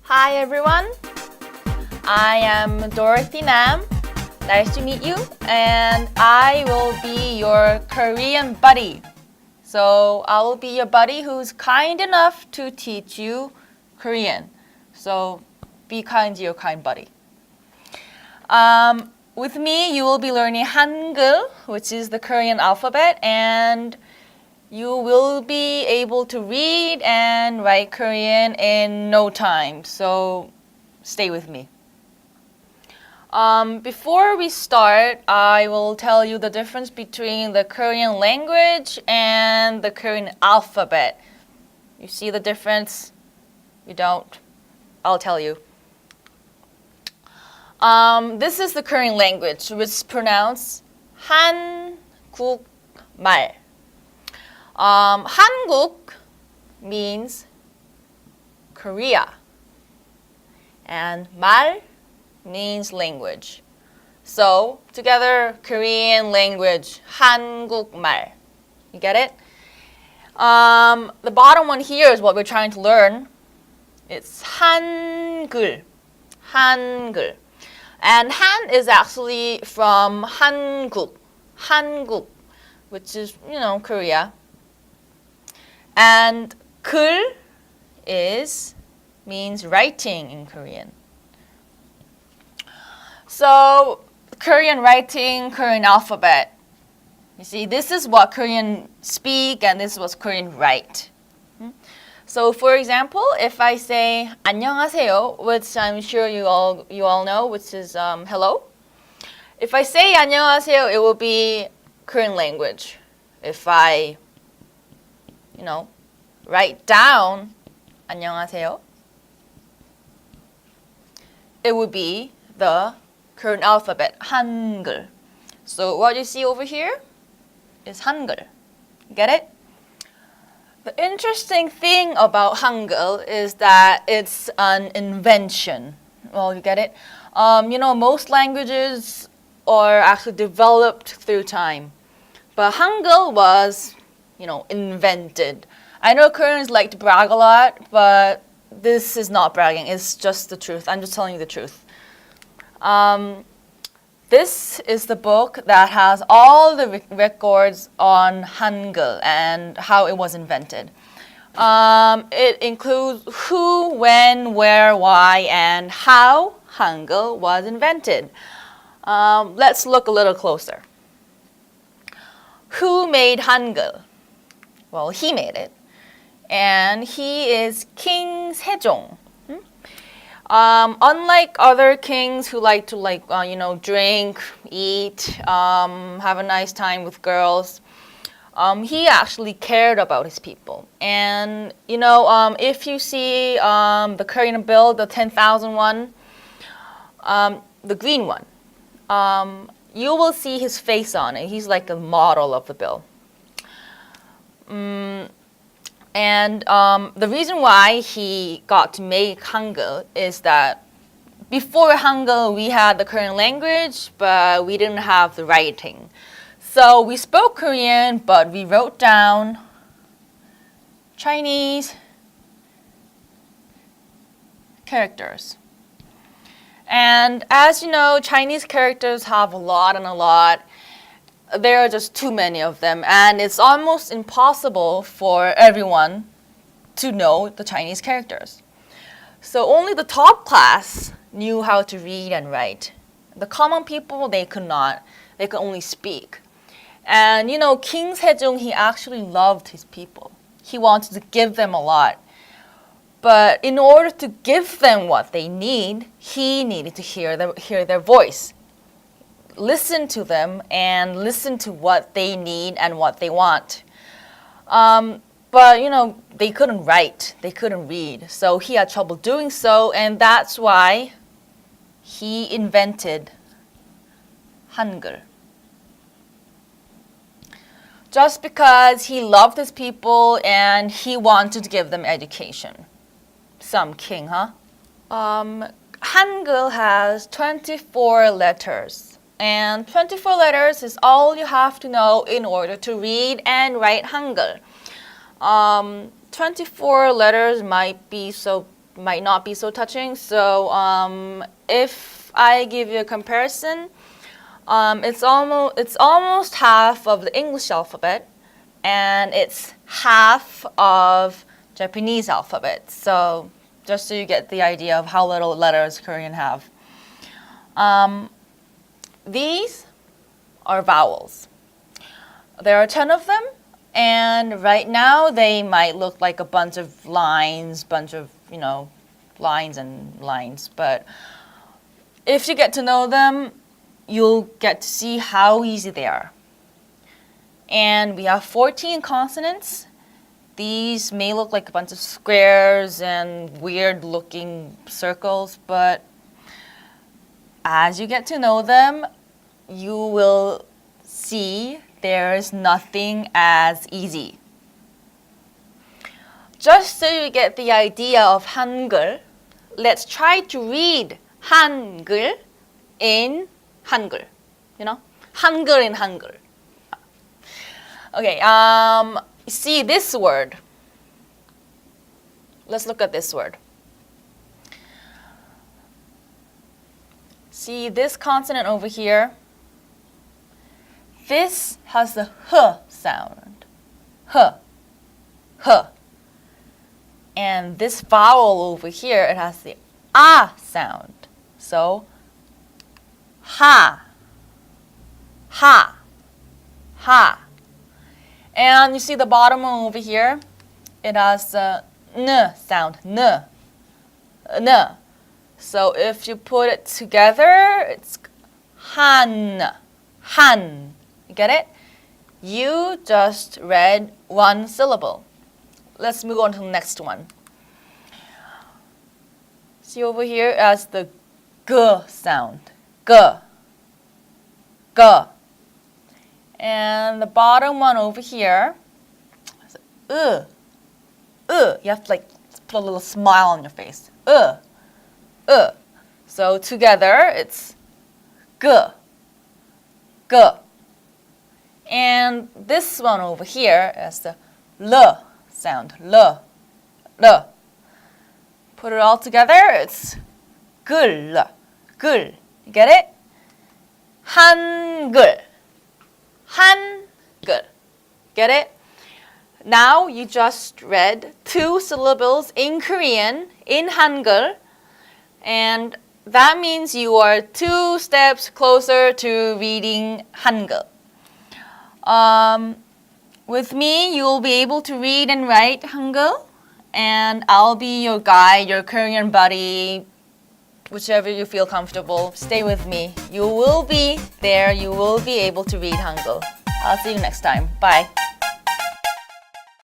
Hi everyone, I am Dorothy Nam. Nice to meet you, and I will be your Korean buddy. So I will be your buddy who's kind enough to teach you Korean. So be kind to your kind buddy. With me, you will be learning Hangeul, which is the Korean alphabet, and you will be able to read and write Korean in no time. So stay with me. Before we start, I will tell you the difference between the Korean language and the Korean alphabet. You see the difference? You don't? I'll tell you. This is the Korean language, which is pronounced 한국말. 한국 means Korea, and 말 means language. So together, Korean language, 한국말. You get it? The bottom one here is what we're trying to learn. It's 한글. 한글. And Han is actually from 한국, which is, Korea. And 글 means writing in Korean. So, Korean writing, Korean alphabet. You see, this is what Korean speak and this is what Korean write. So, for example, if I say 안녕하세요, which I'm sure you all know, which is hello. If I say 안녕하세요, it will be Korean language. If I, write down 안녕하세요, it would be the Korean alphabet, 한글. So what you see over here is 한글. Get it? The interesting thing about Hangeul is that it's an invention. Well, you get it? Most languages are actually developed through time. But Hangeul was, invented. I know Koreans like to brag a lot, but this is not bragging. It's just the truth. I'm just telling you the truth. This is the book that has all the records on Hangeul and how it was invented. It includes who, when, where, why, and how Hangeul was invented. Let's look a little closer. Who made Hangeul? Well, he made it. And he is King Sejong. Unlike other kings who like to drink, eat, have a nice time with girls, he actually cared about his people. And if you see the Korean bill, the 10,000 one, the green one, you will see his face on it. He's like a model of the bill. And the reason why he got to make Hangeul is that before Hangeul, we had the Korean language, but we didn't have the writing. So we spoke Korean, but we wrote down Chinese characters. And as you know, Chinese characters have a lot and a lot. There are just too many of them, and it's almost impossible for everyone to know the Chinese characters. So only the top class knew how to read and write. The common people, they could not. They could only speak. And King Sejong, he actually loved his people. He wanted to give them a lot. But in order to give them what they need, he needed to hear their voice. Listen to them and listen to what they need and what they want. But they couldn't write, they couldn't read, so he had trouble doing so, and that's why he invented Hangeul. Just because he loved his people and he wanted to give them education. Some king, huh? Hangeul has 24 letters. And 24 letters is all you have to know in order to read and write Hangeul. 24 letters might be so might not be so touching. So if I give you a comparison, it's almost half of the English alphabet, and it's half of Japanese alphabet. So just so you get the idea of how little letters Korean have. These are vowels. There are 10 of them, and right now they might look like a bunch of lines, lines and lines. But if you get to know them, you'll get to see how easy they are. And we have 14 consonants. These may look like a bunch of squares and weird looking circles, but as you get to know them, you will see there's nothing as easy. Just so you get the idea of Hangeul, let's try to read Hangeul in Hangeul. Hangeul in Hangeul. Okay, see this word. Let's look at this word. See this consonant over here? This has the h sound. H. H. And this vowel over here, it has the ah sound. So, ha. Ha. Ha. And you see the bottom one over here? It has the n sound. N. N. So if you put it together, it's han. Han. You get it? You just read one syllable. Let's move on to the next one. See over here as the g sound. G. G. And the bottom one over here is you have to put a little smile on your face. So together it's g. G. And this one over here is the l sound. L. L. Put it all together, it's gul. Gul. You get it? Hangeul. Hangeul. Get it? Now you just read 2 syllables in Korean in Hangeul, and that means you are 2 steps closer to reading Hangeul. With me, you will be able to read and write Hangeul, and I'll be your guide, your Korean buddy, whichever you feel comfortable. Stay with me. You will be there. You will be able to read Hangeul. I'll see you next time. Bye.